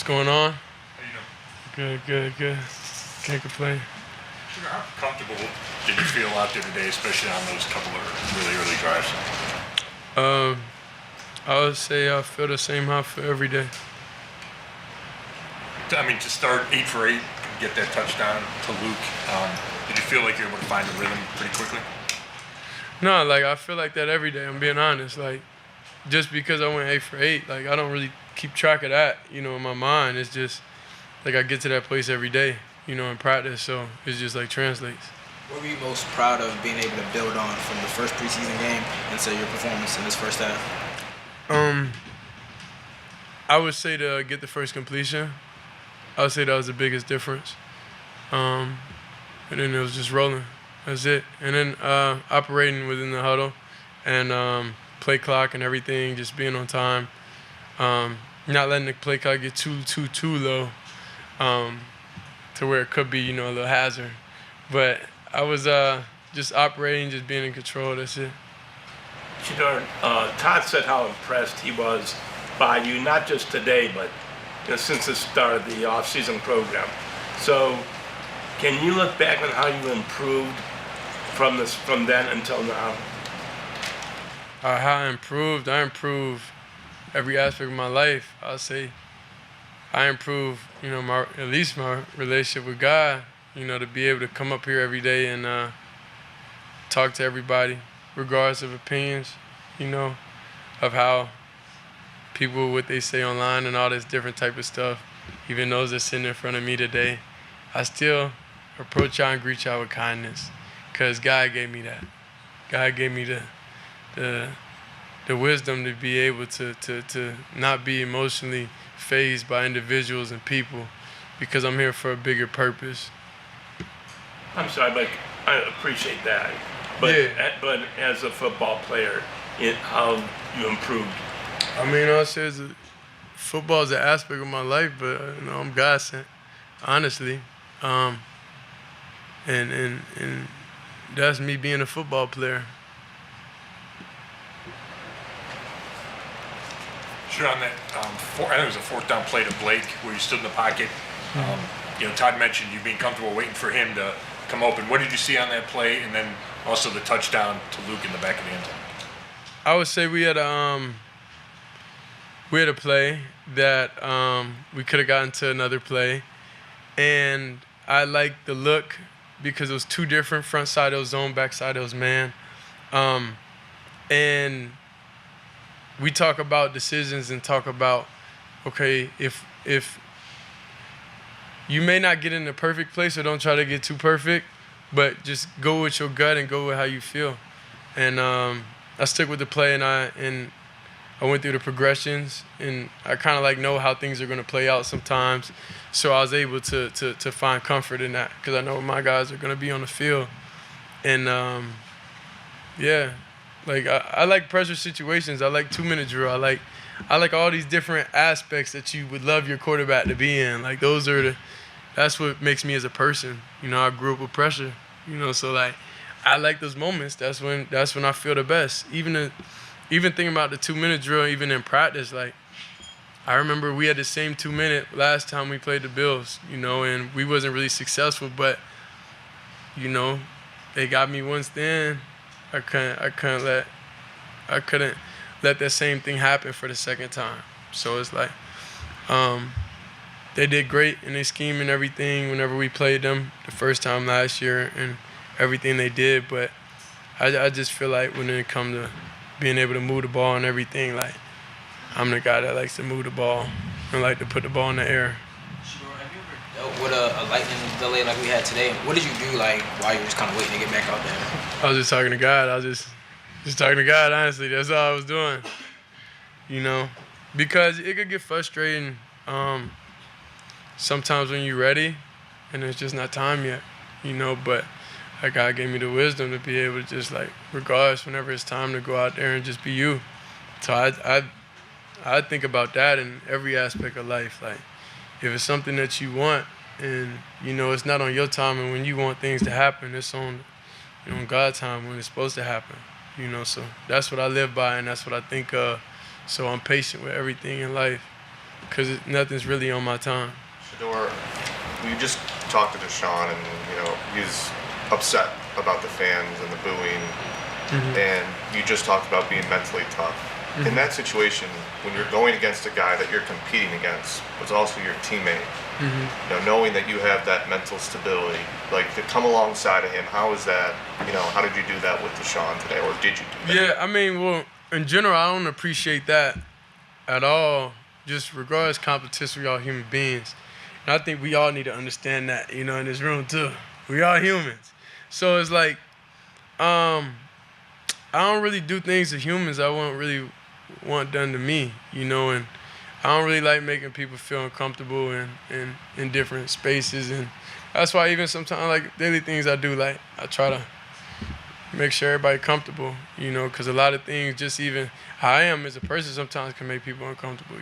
going on? How you doing? Good. Can't complain. How comfortable did you feel out there today, especially on those couple of really early drives? I would say I feel the same how I feel every day. I mean, to start 8 for 8, get that touchdown to Luke, did you feel like you were able to find a rhythm pretty quickly? No, like I feel like that every day. I'm being honest. Like just because I went 8 for 8, like I don't really keep track of that. In my mind, it's just like I get to that place every day. In practice. So it's just like translates. What were you most proud of being able to build on from the first preseason game into your performance in this first half? I would say to get the first completion. I would say that was the biggest difference. And then it was just rolling. That's it. And then operating within the huddle and play clock and everything, just being on time. Not letting the play clock get too low to where it could be, a little hazard. But I was just operating, just being in control. That's it. Shedeur, Todd said how impressed he was by you, not just today, but since the start of the off-season program. So, can you look back on how you improved from then until now? How I improved every aspect of my life. I'll say I improved, at least my relationship with God. To be able to come up here every day and talk to everybody, regardless of opinions. Of how people, what they say online and all this different type of stuff. Even those that sitting in front of me today, I still approach y'all and greet y'all with kindness, because God gave me that. God gave me the wisdom to be able to not be emotionally fazed by individuals and people, because I'm here for a bigger purpose. I'm sorry, but I appreciate that. But Yeah. But as a football player, how you improved? I mean, I'll say football is an aspect of my life, but I'm God sent, honestly. And that's me being a football player. Sure, on that, I think it was a fourth down play to Blake where you stood in the pocket. Todd mentioned you being comfortable waiting for him to come open. What did you see on that play, and then also the touchdown to Luke in the back of the end zone? I would say we had a play that we could have gotten to another play, and I liked the look because it was two different. Front side it was zone, back side it was man, and we talk about decisions and talk about, okay, if you may not get in the perfect place, so don't try to get too perfect, but just go with your gut and go with how you feel. And I stuck with the play, and I went through the progressions, and I kind of know how things are going to play out sometimes. So I was able to find comfort in that, because I know my guys are going to be on the field. And I like pressure situations. I like 2-minute drill. I like all these different aspects that you would love your quarterback to be in. That's what makes me as a person. I grew up with pressure. So I like those moments. That's when I feel the best. Even thinking about the 2-minute drill, even in practice, I remember we had the same 2-minute last time we played the Bills, and we wasn't really successful, but they got me once then. I couldn't let that same thing happen for the second time. So it's they did great in their scheme and everything whenever we played them the first time last year and everything they did, but I just feel like when it comes to being able to move the ball and everything, I'm the guy that likes to move the ball and like to put the ball in the air. Shedeur, have you ever dealt with a lightning delay like we had today? What did you do while you were just kind of waiting to get back out there? I was just talking to God. I was just talking to God, honestly. That's all I was doing. Because it could get frustrating sometimes when you're ready and it's just not time yet, but God gave me the wisdom to be able to just regardless, whenever it's time to go out there and just be you. So I think about that in every aspect of life. If it's something that you want and it's not on your time, and when you want things to happen, it's on God's time when it's supposed to happen. So that's what I live by, and that's what I think of. So I'm patient with everything in life. because nothing's really on my time. Shedeur, you just talked to Deshaun, and he's upset about the fans and the booing, and you just talked about being mentally tough. In that situation, when you're going against a guy that you're competing against, but also your teammate, knowing that you have that mental stability, like to come alongside of him, how is that? How did you do that with Deshaun today, or did you do that? Yeah, I mean, well, in general, I don't appreciate that at all. Just regardless, competition, we all human beings. And I think we all need to understand that, in this room too. We all humans. So it's like, I don't really do things to humans I wouldn't really want done to me, and I don't really like making people feel uncomfortable in different spaces. And that's why even sometimes, like, daily things I do, like, I try to make sure everybody comfortable, because a lot of things, just even how I am as a person, sometimes can make people uncomfortable,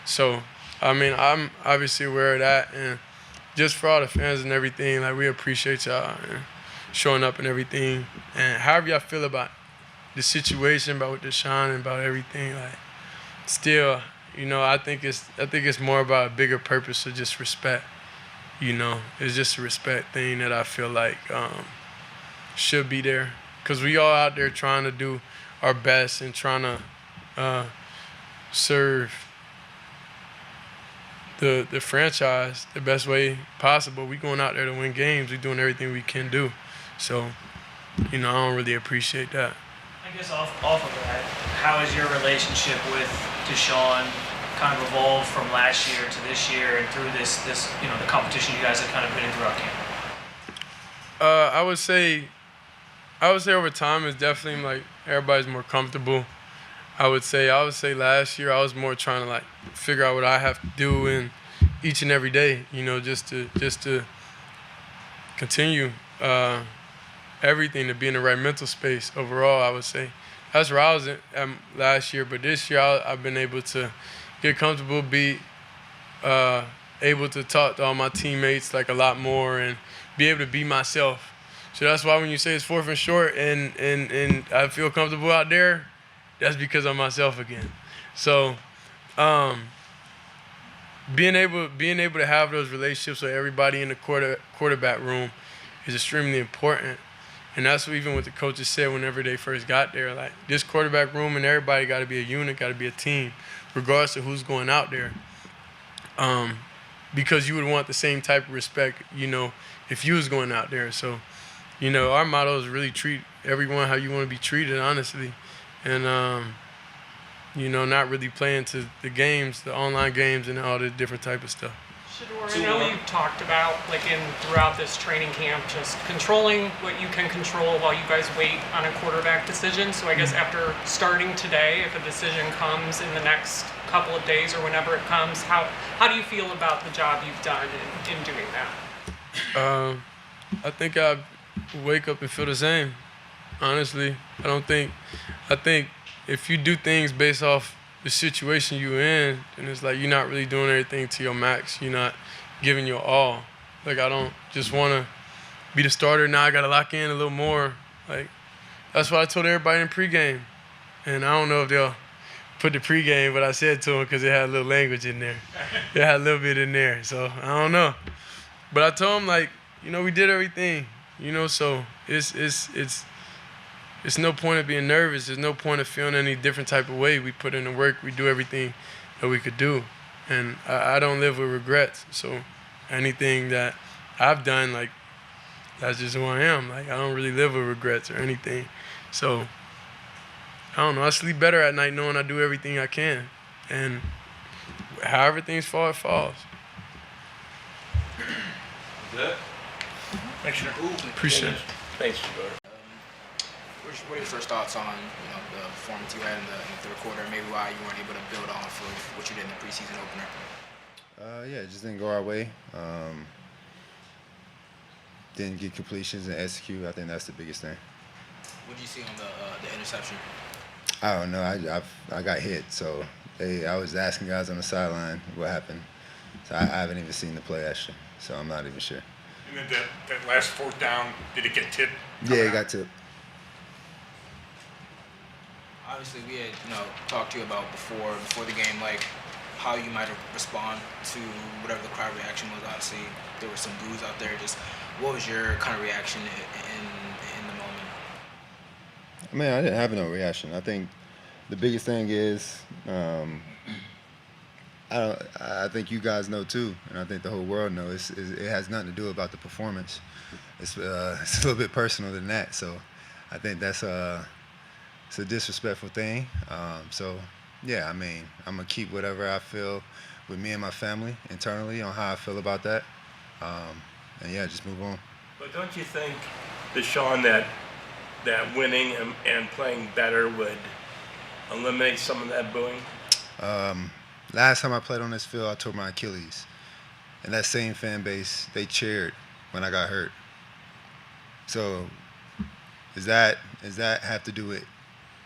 So, I mean, I'm obviously aware of that, and just for all the fans and everything, like, we appreciate y'all and showing up and everything. And however y'all feel about the situation, about Deshaun and about everything, like, still, I think it's more about a bigger purpose of just respect. It's just a respect thing that I feel like should be there, because we all out there trying to do our best and trying to serve the franchise the best way possible. We going out there to win games. We doing everything we can do. So, I don't really appreciate that. I guess off of that, how has your relationship with Deshaun kind of evolved from last year to this year and through this the competition you guys have kind of been in throughout camp? I would say over time it's definitely like everybody's more comfortable. I would say last year I was more trying to like figure out what I have to do in each and every day, just to continue everything, to be in the right mental space overall. I would say that's where I was at last year, but this year I've been able to get comfortable, be able to talk to all my teammates like a lot more and be able to be myself. So that's why when you say it's 4th and short and I feel comfortable out there, that's because I'm myself again. So being able to have those relationships with everybody in the quarterback room is extremely important. And that's what even what the coaches said whenever they first got there. Like, this quarterback room and everybody got to be a unit, got to be a team, regardless of who's going out there. Because you would want the same type of respect, if you was going out there. So, our motto is really treat everyone how you want to be treated, honestly. And, not really playing to the games, the online games and all the different type of stuff. Shedeur, I know you talked about, throughout this training camp, just controlling what you can control while you guys wait on a quarterback decision. So I guess after starting today, if a decision comes in the next couple of days or whenever it comes, how do you feel about the job you've done in doing that? I think I wake up and feel the same, honestly. I think if you do things based off the situation you're in, and it's like you're not really doing everything to your max. You're not giving your all. Like, I don't just want to be the starter. Now I got to lock in a little more. Like, that's what I told everybody in pregame. And I don't know if they'll put the pregame, but I said to them because it had a little language in there. It had a little bit in there. So, I don't know. But I told them, we did everything. So it's no point of being nervous. There's no point of feeling any different type of way. We put in the work. We do everything that we could do. And I don't live with regrets. So anything that I've done, that's just who I am. I don't really live with regrets or anything. So, I don't know. I sleep better at night knowing I do everything I can. And however things fall, it falls. Is that? Thanks, Shedeur. Appreciate it. Thanks, Shedeur. What are your first thoughts on the performance you had in the third quarter, and maybe why you weren't able to build off of what you did in the preseason opener? It just didn't go our way. Didn't get completions and execute. I think that's the biggest thing. What did you see on the interception? I don't know. I got hit, so I was asking guys on the sideline what happened. So I haven't even seen the play actually, so I'm not even sure. And then that last 4th down, did it get tipped? Yeah, it got tipped. Obviously, we had talked to you about before the game, how you might respond to whatever the crowd reaction was. Obviously, there were some boos out there. Just what was your kind of reaction in the moment? I mean, I didn't have no reaction. I think the biggest thing is, I think you guys know too, and I think the whole world knows. It has nothing to do about the performance. It's a little bit personal than that. So, I think it's a disrespectful thing. So, yeah, I mean, I'm gonna keep whatever I feel with me and my family internally on how I feel about that, and yeah, just move on. But don't you think, Deshaun, that winning and playing better would eliminate some of that booing? Last time I played on this field, I tore my Achilles, and that same fan base, they cheered when I got hurt. So, does that have to do with?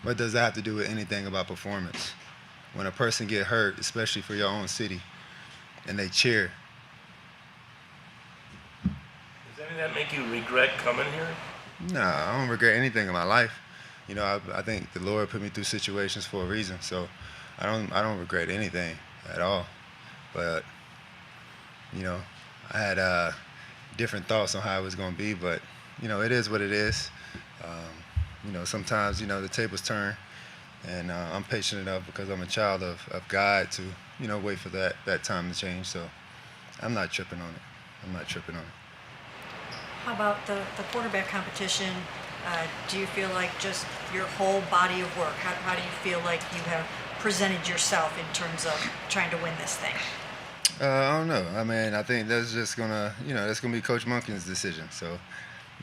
What does that have to do with anything about performance? When a person get hurt, especially for your own city, and they cheer. Does any of that make you regret coming here? No, I don't regret anything in my life. You know, I think the Lord put me through situations for a reason, so I don't regret anything at all. But you know, I had different thoughts on how it was going to be, but you know, it is what it is. You know, sometimes the tables turn, and I'm patient enough because I'm a child of God to wait for that time to change. So I'm not tripping on it. How about the quarterback competition? Do you feel like just your whole body of work, how do you feel like you have presented yourself in terms of trying to win this thing? I don't know. I mean, I think that's just that's gonna be Coach Monken's decision. So,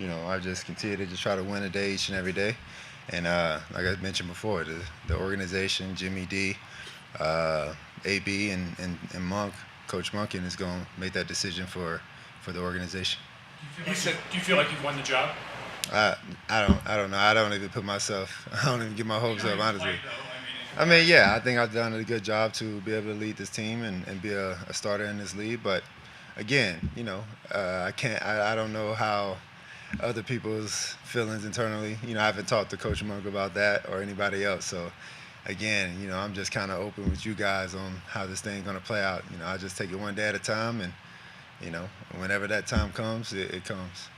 I just continue to just try to win a day each and every day. And like I mentioned before, the organization, Jimmy D, AB, and Monk, Coach Monken is gonna make that decision for the organization. Do you feel like you've won the job? I don't know. I don't even put myself. I don't even get my hopes up, honestly. I mean, yeah, I think I've done a good job to be able to lead this team and be a starter in this league. But again, I can't. I don't know how other people's feelings internally. I haven't talked to Coach Monk about that or anybody else. So again, I'm just kind of open with you guys on how this thing's gonna play out. I just take it one day at a time, and whenever that time comes, it comes.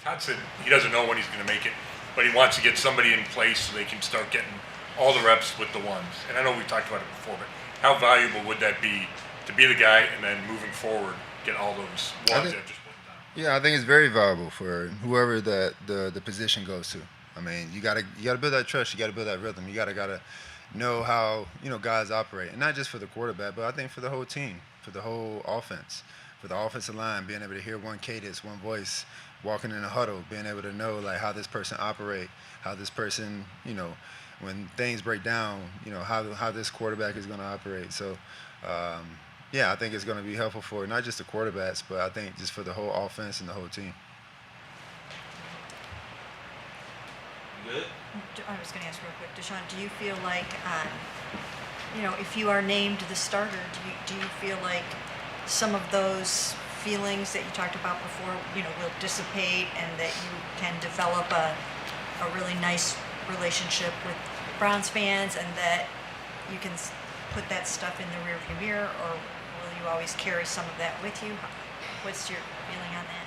Todd said he doesn't know when he's going to make it, but he wants to get somebody in place so they can start getting all the reps with the ones. And I know we've talked about it before, but how valuable would that be to be the guy and then moving forward get all those ones that just put down? Yeah, I think it's very valuable for whoever the position goes to. I mean, you gotta build that trust. You gotta build that rhythm. You gotta know how guys operate, and not just for the quarterback, but I think for the whole team, for the whole offense, for the offensive line, being able to hear one cadence, one voice. Walking in a huddle, being able to know like how this person operate, how this person, when things break down, how this quarterback is going to operate. So, yeah, I think it's going to be helpful for not just the quarterbacks, but I think just for the whole offense and the whole team. Good. I was going to ask real quick, Deshaun, do you feel like, if you are named the starter, do you feel like some of those feelings that you talked about before, will dissipate, and that you can develop a really nice relationship with Browns fans, and that you can put that stuff in the rearview mirror, or will you always carry some of that with you? What's your feeling on that?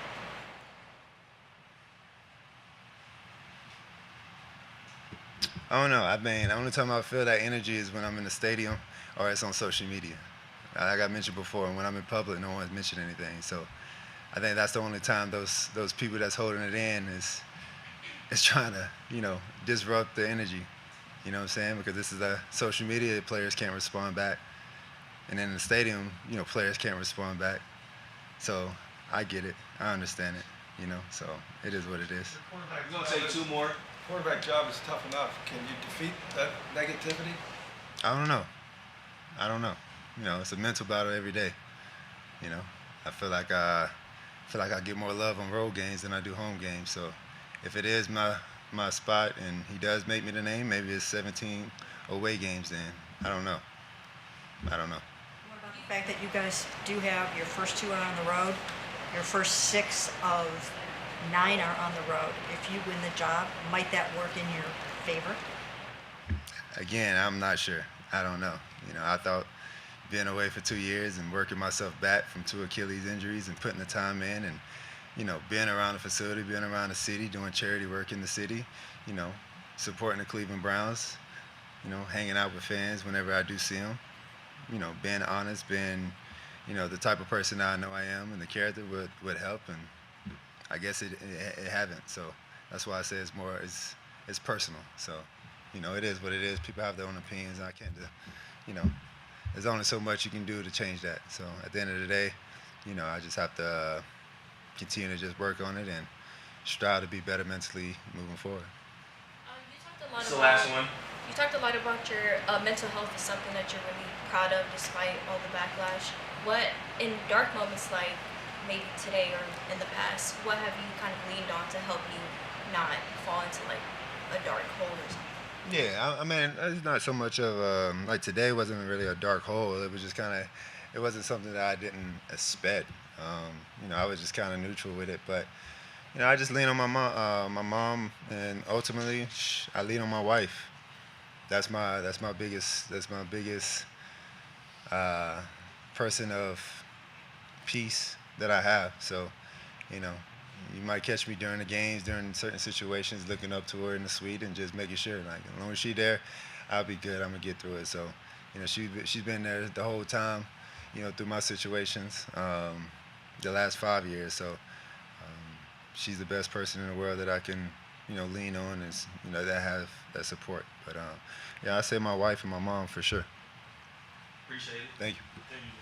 I don't know. I mean, the only time I feel that energy is when I'm in the stadium or it's on social media. Like I mentioned before, when I'm in public, no one's mentioned anything. So I think that's the only time those people that's holding it in is trying to, disrupt the energy. You know what I'm saying? Because this is a social media, players can't respond back. And in the stadium, players can't respond back. So I get it. I understand it, So it is what it is. I'm going to say two more. Quarterback job is tough enough. Can you defeat that negativity? I don't know. It's a mental battle every day. I feel like I get more love on road games than I do home games. So if it is my spot and he does make me the name, maybe it's 17 away games then. I don't know. What about the fact that you guys do have your first 2 are on the road, your first 6 of 9 are on the road? If you win the job, might that work in your favor? Again, I'm not sure. I don't know. I thought being away for 2 years and working myself back from 2 Achilles injuries and putting the time in and, being around the facility, being around the city, doing charity work in the city, supporting the Cleveland Browns, hanging out with fans whenever I do see them, being honest, being, the type of person I know I am, and the character would help, and I guess it haven't. So that's why I say it's personal. So, it is what it is. People have their own opinions, and I can't there's only so much you can do to change that. So at the end of the day, I just have to continue to just work on it and strive to be better mentally moving forward. It's the last one. You talked a lot about your mental health is something that you're really proud of despite all the backlash. What, in dark moments like maybe today or in the past, what have you kind of leaned on to help you not fall into like a dark hole or something? Yeah, I mean, it's not so much of like today wasn't really a dark hole. It was just it wasn't something that I didn't expect. I was just kind of neutral with it, but I just lean on my mom, and ultimately I lean on my wife. That's my biggest person of peace that I have. So, you might catch me during the games, during certain situations, looking up to her in the suite and just making sure, like, as long as she's there, I'll be good. I'm gonna get through it. So, she's been there the whole time, through my situations, the last 5 years. So, she's the best person in the world that I can, lean on, is, that have that support. But, I say my wife and my mom for sure. Appreciate it. Thank you. Thank you.